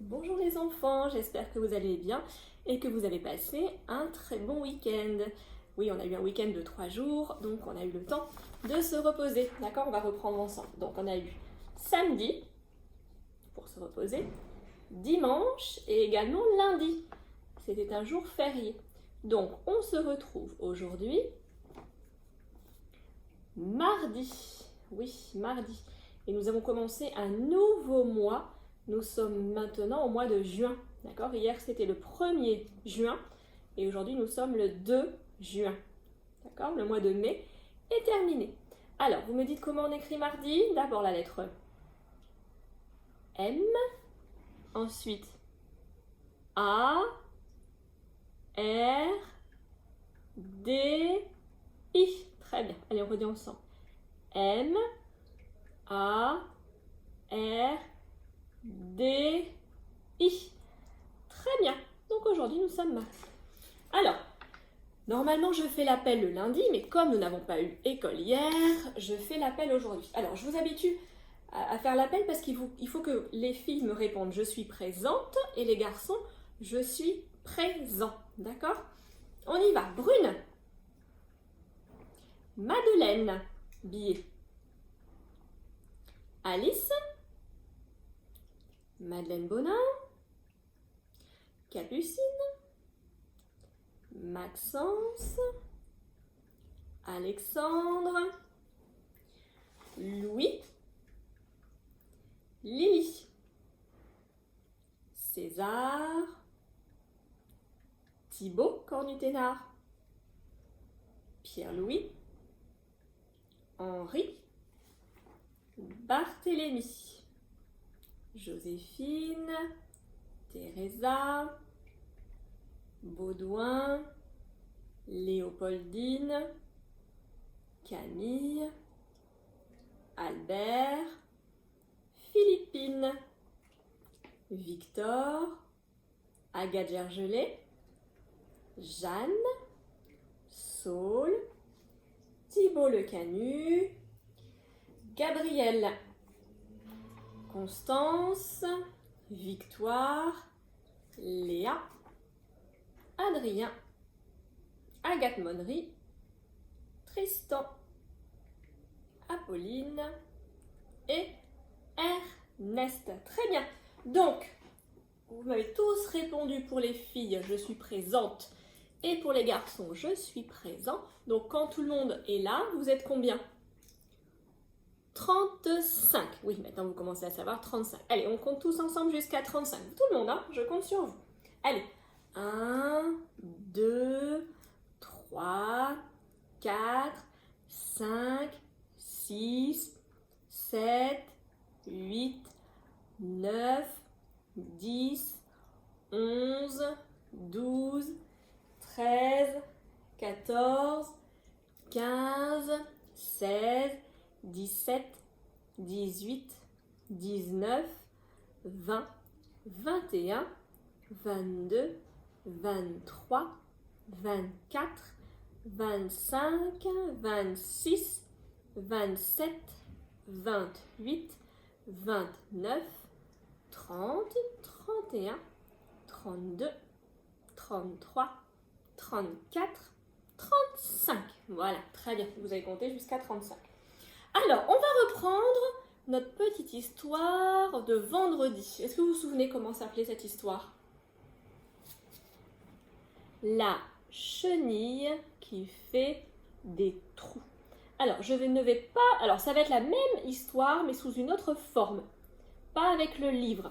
Bonjour les enfants, j'espère que vous allez bien et que vous avez passé un très bon week-end. Oui, on a eu un week-end de 3 jours, donc on a eu le temps de se reposer. D'accord, on va reprendre ensemble. Donc on a eu samedi pour se reposer, dimanche et également lundi. C'était un jour férié. Donc on se retrouve aujourd'hui mardi. Oui, mardi. Et nous avons commencé un nouveau mois. Nous sommes maintenant au mois de juin. D'accord? Hier c'était le 1er juin et aujourd'hui nous sommes le 2 juin. D'accord? Le mois de mai est terminé. Alors, vous me dites comment on écrit mardi? D'abord la lettre M, ensuite A, R, D, I. Très bien. Allez, on redit ensemble. M, A, R, D, I. Très bien. Donc aujourd'hui, nous sommes mardi. Alors, normalement, je fais l'appel le lundi, mais comme nous n'avons pas eu école hier, je fais l'appel aujourd'hui. Alors, je vous habitue à faire l'appel parce qu'il faut que les filles me répondent « je suis présente » et les garçons « je suis présent ». D'accord? On y va. Brune. Madeleine. Billet. Alice. Madeleine Bonin. Capucine. Maxence. Alexandre. Louis. Lily. César. Thibaut Cornuténard. Pierre-Louis. Henri. Barthélemy. Joséphine. Teresa. Baudouin. Léopoldine. Camille. Albert. Philippine. Victor. Agathe Gergelet. Jeanne. Saul. Thibaut Lecanu. Gabrielle. Constance. Victoire. Léa. Adrien. Agathe Monnery. Tristan. Apolline. Et Ernest. Très bien. Donc, vous m'avez tous répondu pour les filles, je suis présente. Et pour les garçons, je suis présent. Donc, quand tout le monde est là, vous êtes combien? 35. Oui, maintenant vous commencez à savoir 35. Allez, on compte tous ensemble jusqu'à 35. Tout le monde, hein, je compte sur vous. Allez. 1, 2, 3, 4, 5, 6, 7, 8, 9, 10, 11, 12, 13, 14, 15, 16, 17, 18, 19, 20, 21, 22, 23, 24, 25, 26, 27, 28, 29, 30, 31, 32, 33, 34, 35. Voilà, très bien, vous avez compté jusqu'à 35. Alors, on va reprendre notre petite histoire de vendredi. Est-ce que vous vous souvenez comment s'appelait cette histoire? La chenille qui fait des trous. Alors, ne vais pas... Alors, ça va être la même histoire, mais sous une autre forme. Pas avec le livre.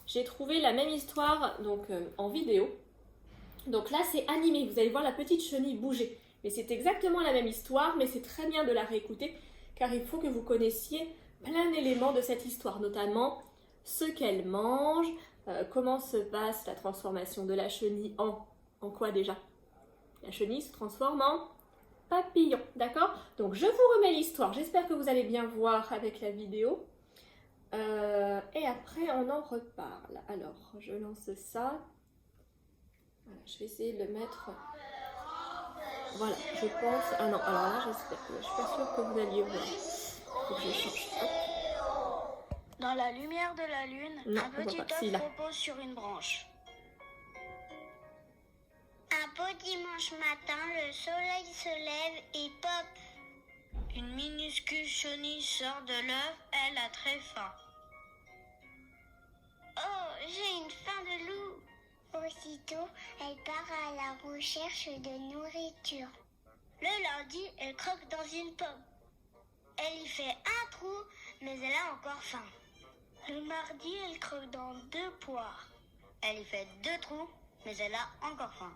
J'ai trouvé la même histoire donc en vidéo. Donc là, c'est animé. Vous allez voir la petite chenille bouger. Mais c'est exactement la même histoire, mais c'est très bien de la réécouter, car il faut que vous connaissiez plein d'éléments de cette histoire, notamment ce qu'elle mange, comment se passe la transformation de la chenille en quoi déjà? La chenille se transforme en papillon, d'accord? Donc je vous remets l'histoire, j'espère que vous allez bien voir avec la vidéo. Et après on en reparle. Alors je lance ça. Voilà, je vais essayer de le mettre. Voilà, je pense. Ah non, alors là j'espère que je suis pas sûre que vous alliez voir. Faut que je change. Hop. Dans la lumière de la lune, Non, un on voit petit pas. Si, là. œuf repose sur une branche. Un beau dimanche matin, le soleil se lève et pop. Une minuscule chenille sort de l'œuf, elle a très faim. Oh, j'ai une faim de loup. Aussitôt, elle part à la recherche de nourriture. Le lundi, elle croque dans une pomme. Elle y fait un trou, mais elle a encore faim. Le mardi, elle croque dans 2 poires. Elle y fait 2 trous, mais elle a encore faim.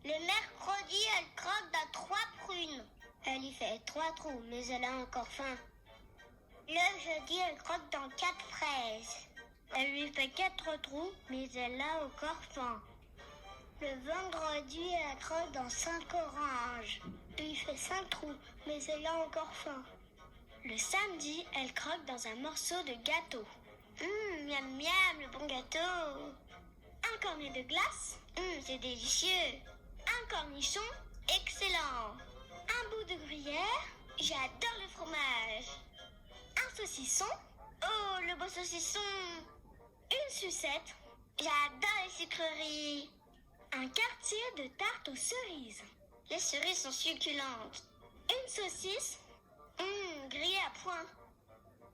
Le mercredi, elle croque dans 3 prunes. Elle y fait 3 trous, mais elle a encore faim. Le jeudi, elle croque dans 4 fraises. Elle lui fait 4 trous, mais elle a encore faim. Le vendredi, elle croque dans 5 oranges. Elle y fait 5 trous, mais elle a encore faim. Le samedi, elle croque dans un morceau de gâteau. Miam miam, le bon gâteau. Un cornet de glace, C'est délicieux. un cornichon, excellent. Un bout de gruyère, J'adore le fromage. un saucisson, Oh, le beau saucisson. une sucette, J'adore les sucreries. un quartier de tarte aux cerises, Les cerises sont succulentes. une saucisse, Grillée à point.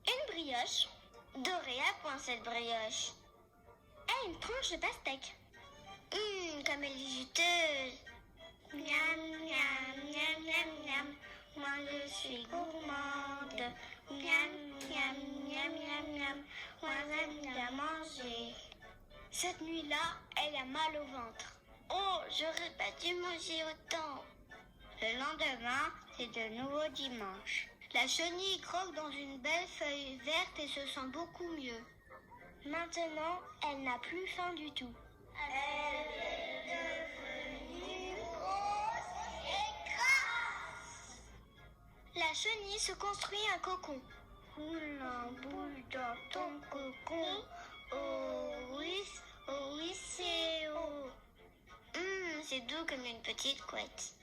une brioche Dorée à point cette brioche. et une tranche de pastèque. Comme elle est juteuse. Miam, miam, miam, miam, miam. Moi je suis gourmande. Miam, miam, miam, miam, miam. Moi j'aime bien manger. Cette nuit-là, elle a mal au ventre. Oh, j'aurais pas dû manger autant. Le lendemain, c'est de nouveau dimanche. La chenille croque dans une belle feuille verte et se sent beaucoup mieux. Maintenant, elle n'a plus faim du tout. Elle est devenue grosse et grasse. La chenille se construit un cocon. Roule en boule dans ton cocon. Oh oui, c'est haut. C'est doux comme une petite couette.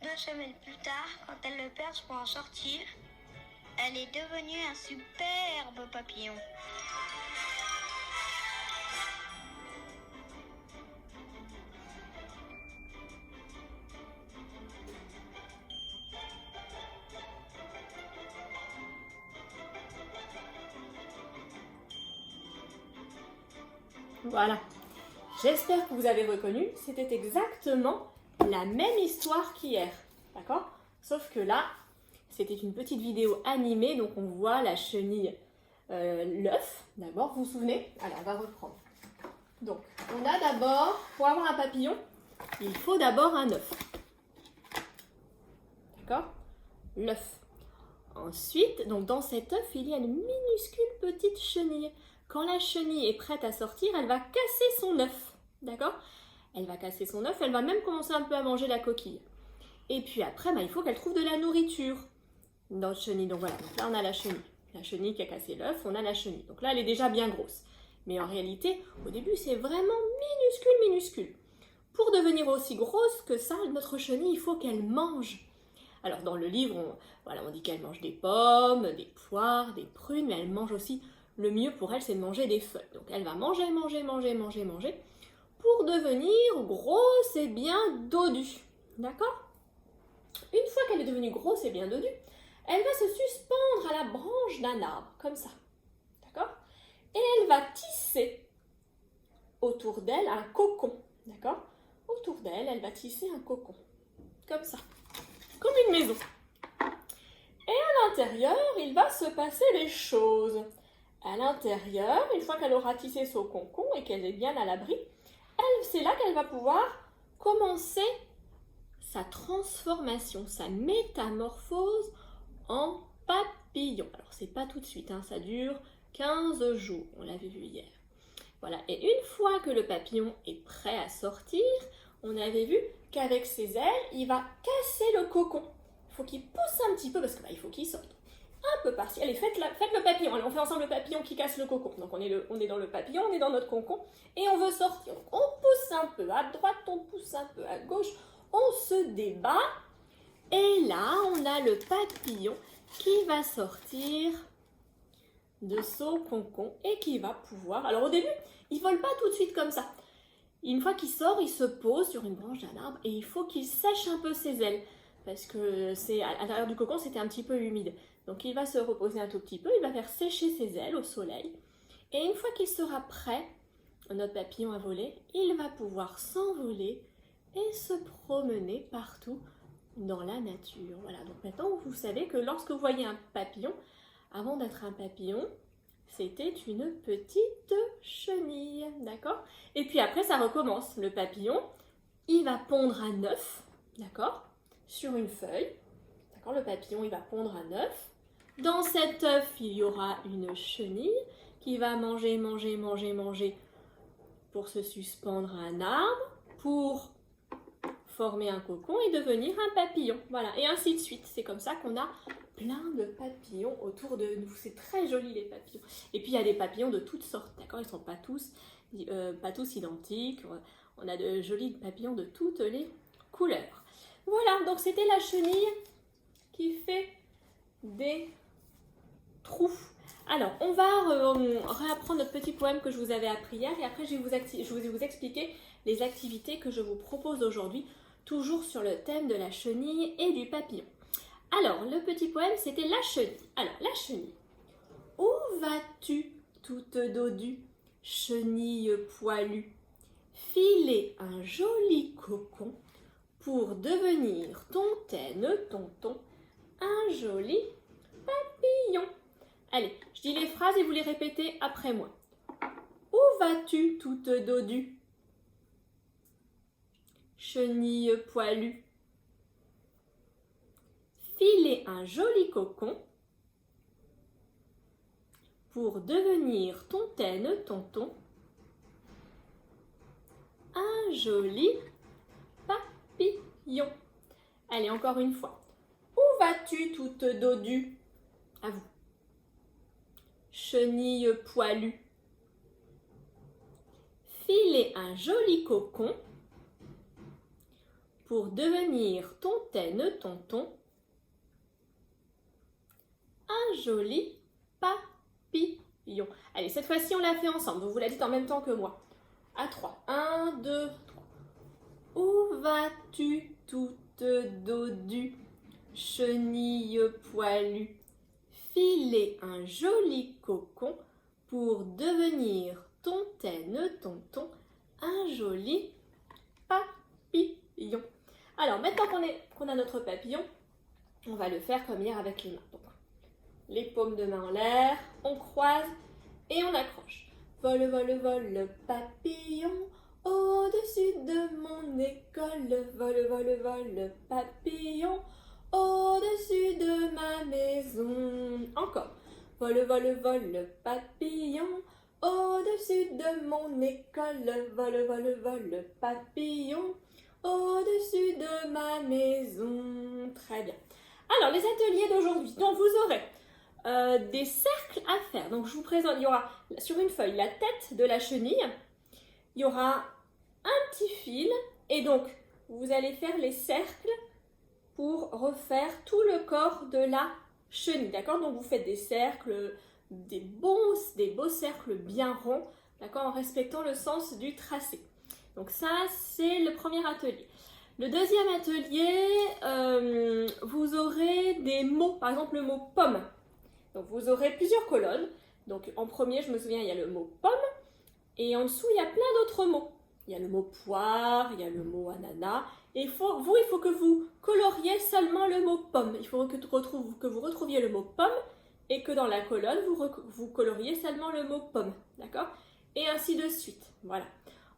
2 semaines plus tard, quand elle le perce pour en sortir, elle est devenue un superbe papillon. Voilà. J'espère que vous avez reconnu, c'était exactement la même histoire qu'hier. D'accord? Sauf que là, c'était une petite vidéo animée, donc on voit la chenille, l'œuf. D'abord, vous vous souvenez? Alors, on va reprendre. Donc, on a d'abord, pour avoir un papillon, il faut d'abord un œuf. D'accord? L'œuf. Ensuite, donc dans cet œuf, il y a une minuscule petite chenille. Quand la chenille est prête à sortir, elle va casser son œuf. D'accord? Elle va casser son œuf, elle va même commencer un peu à manger la coquille. Et puis après, il faut qu'elle trouve de la nourriture dans la chenille. Donc voilà, donc là on a la chenille. La chenille qui a cassé l'œuf, on a la chenille. Donc là, elle est déjà bien grosse. Mais en réalité, au début, c'est vraiment minuscule. Pour devenir aussi grosse que ça, notre chenille, il faut qu'elle mange. Alors dans le livre, on dit qu'elle mange des pommes, des poires, des prunes, mais elle mange aussi, le mieux pour elle, c'est de manger des feuilles. Donc elle va manger, pour devenir grosse et bien dodue. D'accord? Une fois qu'elle est devenue grosse et bien dodue, elle va se suspendre à la branche d'un arbre, comme ça. D'accord? Et elle va tisser autour d'elle un cocon. D'accord? Autour d'elle, elle va tisser un cocon. Comme ça. Comme une maison. Et à l'intérieur, il va se passer des choses. À l'intérieur, une fois qu'elle aura tissé son cocon et qu'elle est bien à l'abri, c'est là qu'elle va pouvoir commencer sa transformation, sa métamorphose en papillon. Alors, c'est pas tout de suite, ça dure 15 jours, on l'avait vu hier. Voilà, et une fois que le papillon est prêt à sortir, on avait vu qu'avec ses ailes, il va casser le cocon. Il faut qu'il pousse un petit peu parce qu'il faut qu'il sorte. Un peu par-ci. Allez, faites le papillon. Allez, on fait ensemble le papillon qui casse le cocon. Donc on est dans le papillon, on est dans notre cocon et on veut sortir. Donc, on pousse un peu à droite, on pousse un peu à gauche, on se débat et là on a le papillon qui va sortir de son concon et qui va pouvoir... Alors au début, il ne vole pas tout de suite comme ça. Une fois qu'il sort, il se pose sur une branche d'un arbre et il faut qu'il sèche un peu ses ailes parce que à l'intérieur du cocon, c'était un petit peu humide. Donc il va se reposer un tout petit peu, il va faire sécher ses ailes au soleil. Et une fois qu'il sera prêt, notre papillon à voler, il va pouvoir s'envoler et se promener partout dans la nature. Voilà, donc maintenant vous savez que lorsque vous voyez un papillon, avant d'être un papillon, c'était une petite chenille, d'accord? Et puis après, ça recommence. Le papillon, il va pondre un œuf, d'accord? Sur une feuille, d'accord? Le papillon, il va pondre un œuf. Dans cet œuf, il y aura une chenille qui va manger pour se suspendre à un arbre, pour former un cocon et devenir un papillon. Voilà, et ainsi de suite. C'est comme ça qu'on a plein de papillons autour de nous. C'est très joli les papillons. Et puis il y a des papillons de toutes sortes, d'accord? Ils ne sont pas tous identiques. On a de jolis papillons de toutes les couleurs. Voilà, donc c'était la chenille qui fait des trous. Alors, on va réapprendre notre petit poème que je vous avais appris hier et après je vais vous expliquer les activités que je vous propose aujourd'hui, toujours sur le thème de la chenille et du papillon. Alors, le petit poème, c'était la chenille. Alors, la chenille. Où vas-tu, toute dodue, chenille poilue, filer un joli cocon pour devenir tonton, un joli papillon. Allez, je dis les phrases et vous les répétez après moi. Où vas-tu, toute dodue, chenille poilue, filer un joli cocon pour devenir tonton, un joli papillon. Allez, encore une fois. Où vas-tu, toute dodue? À vous. Chenille poilue. Filer un joli cocon pour devenir tonton, un joli papillon. Allez, cette fois-ci, on l'a fait ensemble. Vous la dites en même temps que moi. À 3. 1, 2, 3. Où vas-tu, toute dodue, chenille poilue, filer un joli cocon pour devenir tonton, un joli papillon. Alors, maintenant qu'on a notre papillon, on va le faire comme hier avec les mains. Donc, les paumes de main en l'air, on croise et on accroche. Vole, vole, vole le papillon au-dessus de mon école. Vole, vole, vole le papillon au-dessus de ma maison. Encore. Vole, vole, vole le papillon au-dessus de mon école. Vole, vole, vole le papillon au-dessus de ma maison. Très bien. Alors, les ateliers d'aujourd'hui. Donc, vous aurez des cercles à faire. Donc, je vous présente, il y aura sur une feuille la tête de la chenille. Il y aura un petit fil. Et donc, vous allez faire les cercles pour refaire tout le corps de la chenille. D'accord? Donc, vous faites des cercles, des beaux cercles bien ronds. D'accord? En respectant le sens du tracé. Donc, ça, c'est le premier atelier. Le deuxième atelier, vous aurez des mots. Par exemple, le mot pomme. Donc, vous aurez plusieurs colonnes. Donc, en premier, je me souviens, il y a le mot pomme. Et en dessous, il y a plein d'autres mots. Il y a le mot poire, il y a le mot ananas. Et il faut que vous coloriez seulement le mot pomme. Il faut que vous retrouviez le mot pomme et que dans la colonne, vous coloriez seulement le mot pomme. D'accord? Et ainsi de suite. Voilà.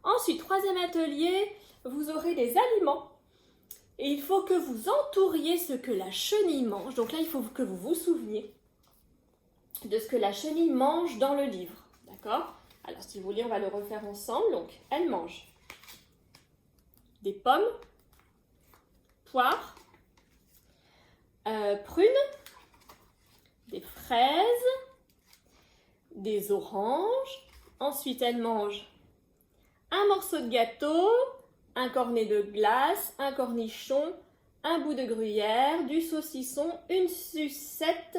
Ensuite, troisième atelier, vous aurez des aliments. Et il faut que vous entouriez ce que la chenille mange. Donc là, il faut que vous vous souveniez de ce que la chenille mange dans le livre. D'accord? Alors, si vous voulez, on va le refaire ensemble. Donc, elle mange des pommes, poires, prunes, des fraises, des oranges. Ensuite, elle mange un morceau de gâteau, un cornet de glace, un cornichon, un bout de gruyère, du saucisson, une sucette,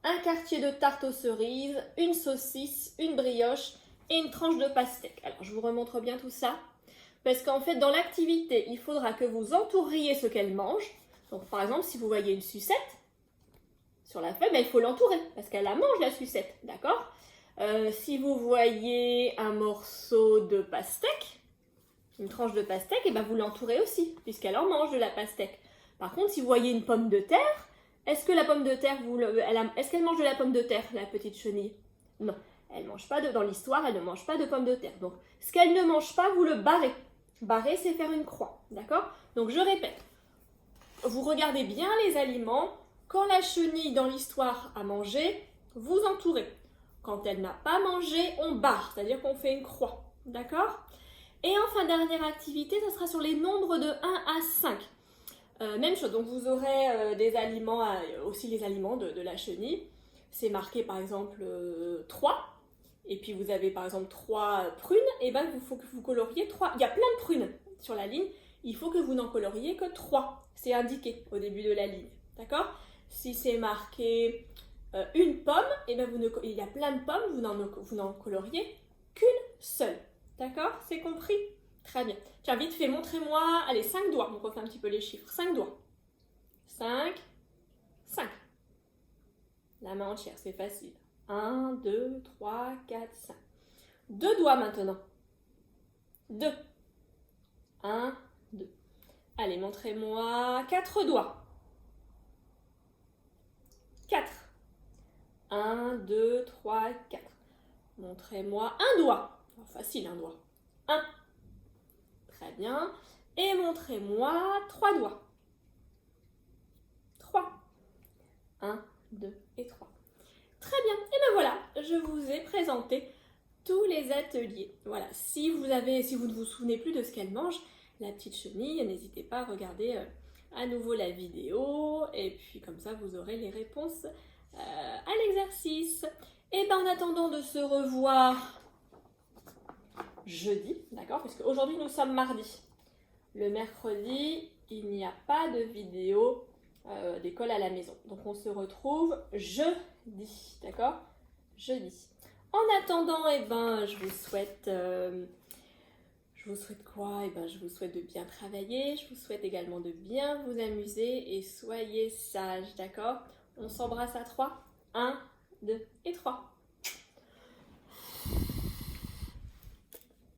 un quartier de tarte aux cerises, une saucisse, une brioche et une tranche de pastèque. Alors, je vous remontre bien tout ça. Parce qu'en fait, dans l'activité, il faudra que vous entouriez ce qu'elle mange. Donc, par exemple, si vous voyez une sucette sur la feuille, il faut l'entourer parce qu'elle la mange, la sucette. D'accord ? Si vous voyez un morceau de pastèque, une tranche de pastèque, et vous l'entourez aussi, puisqu'elle en mange de la pastèque. Par contre, si vous voyez une pomme de terre, est-ce que la pomme de terre, est-ce qu'elle mange de la pomme de terre, la petite chenille? Non, elle mange pas dans l'histoire, elle ne mange pas de pomme de terre. Donc, ce qu'elle ne mange pas, vous le barrez. Barrer, c'est faire une croix, d'accord? Donc, je répète, vous regardez bien les aliments. Quand la chenille, dans l'histoire, a mangé, vous entourez. Quand elle n'a pas mangé, on barre, c'est-à-dire qu'on fait une croix, d'accord? Et enfin, dernière activité, ce sera sur les nombres de 1 à 5. Même chose, donc vous aurez des aliments, aussi les aliments de la chenille. C'est marqué par exemple 3. Et puis vous avez par exemple 3 prunes. Et il faut que vous coloriez 3. Il y a plein de prunes sur la ligne. Il faut que vous n'en coloriez que 3. C'est indiqué au début de la ligne. D'accord? Si c'est marqué une pomme, il y a plein de pommes, vous n'en coloriez qu'une seule. D'accord? C'est compris? Très bien. Tiens, vite fait, montrez-moi. Allez, 5 doigts. On refait un petit peu les chiffres. 5 doigts. 5. 5. La main entière, c'est facile. 1, 2, 3, 4, 5. 2 doigts maintenant. 2. 1, 2. Allez, montrez-moi 4 doigts. 4. 1, 2, 3, 4. Montrez-moi un doigt. Facile, un doigt. 1. Très bien. Et montrez-moi 3 doigts. 3. 1, 2 et 3. Très bien. Et voilà, je vous ai présenté tous les ateliers. Voilà, si vous ne vous souvenez plus de ce qu'elle mange, la petite chenille, n'hésitez pas à regarder à nouveau la vidéo. Et puis comme ça, vous aurez les réponses à l'exercice. Et en attendant de se revoir jeudi, d'accord? Parce qu'aujourd'hui, nous sommes mardi. Le mercredi, il n'y a pas de vidéo d'école à la maison. Donc, on se retrouve jeudi, d'accord? Jeudi. En attendant, je vous souhaite... je vous souhaite quoi? Je vous souhaite de bien travailler. Je vous souhaite également de bien vous amuser. Et soyez sages, d'accord? On s'embrasse à 3. 1, 2 et 3.